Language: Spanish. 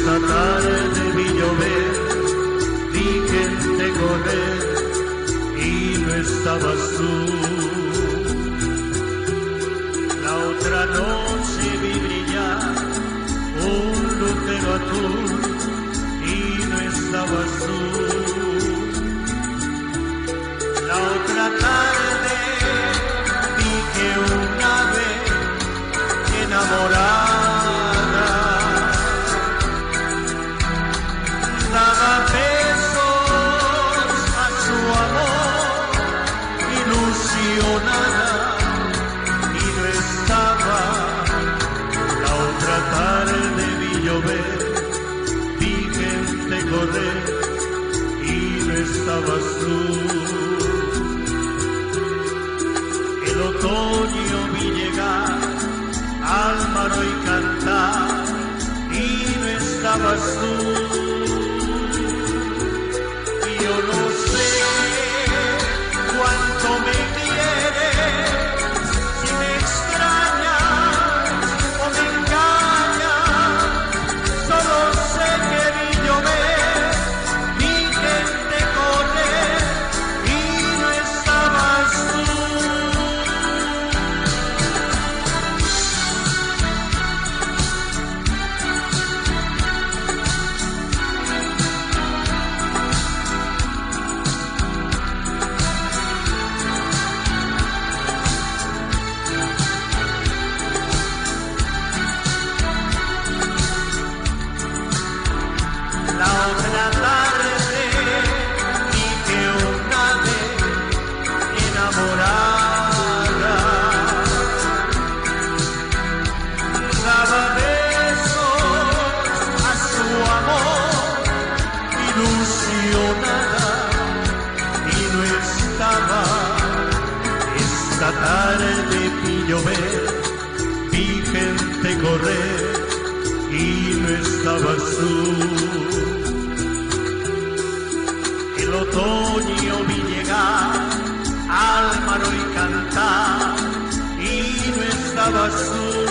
Esta tarde vi llover, vi gente correr y no estabas tú. La otra noche vi brillar un lucero azul y no estabas tú. La otra tarde vi que una vez enamorada daba besos a su amor, ilusionada, y no estaba. La otra tarde vi llover, vi gente correr y no estabas tú. El otoño vi llegar al mar y cantar y no estabas tú. Yo no sé cuánto me quieres, si me extrañas o me engañas. Solo sé que vi llover, vi gente correr y no estabas tú. La otra tarde vi que una vez enamorada daba besos a su amor, ilusionada, y no estaba. Esta tarde vi llover, vi gente correr y no estabas tú. El otoño vi llegar al mar y cantar y no estabas tú.